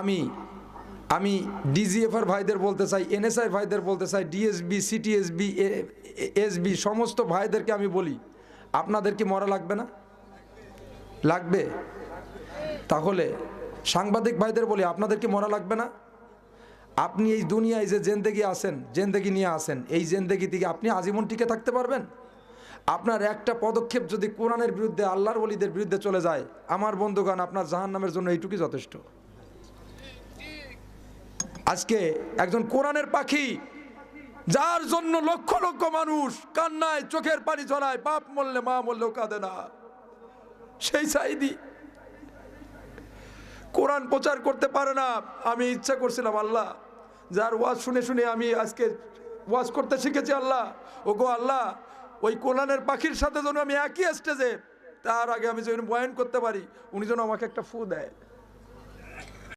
আমি আমি ডিজিএফআর ভাইদের বলতে চাই, এনএসআই ভাইদের বলতে চাই, ডিএসবি, সিটিএসবি, এসবি সমস্ত ভাইদেরকে আমি বলি, আপনাদের কি মরা লাগবে না? লাগবে। তাহলে সাংবাদিক ভাইদের বলি, আপনাদের কি মরা লাগবে না? আপনি এই দুনিয়ায় যে জিন্দেগি আছেন, জিন্দেগি নিয়ে আসেন, এই জিন্দেগি থেকে আপনি আজীবন টিকে থাকতে পারবেন? আপনার একটা পদক্ষেপ যদি কোরআনের বিরুদ্ধে, আল্লাহর ওলিদের বিরুদ্ধে চলে যায়, আমার বন্ধুগণ, আপনার জাহান্নামের জন্য এইটুকুই যথেষ্ট। আজকে একজন কোরআনের পাখি, যার জন্য লক্ষ লক্ষ মানুষ কান্নায় চোখের পানি ঝরায়, বাপ মরলে মা মরলেও কাঁদে না, সেই সাইদি কোরআন প্রচার করতে পারে না। আমি ইচ্ছা করছিলাম, আল্লাহ, যার ওয়াজ শুনে শুনে আমি আজকে ওয়াজ করতে শিখেছি, আল্লাহ, ওগো আল্লাহ, ওই কোরআনের পাখির সাথে যেন আমি একই স্টেজে, তার আগে আমি যেন বয়ান করতে পারি, উনি যেন আমাকে একটা ফু দেয়।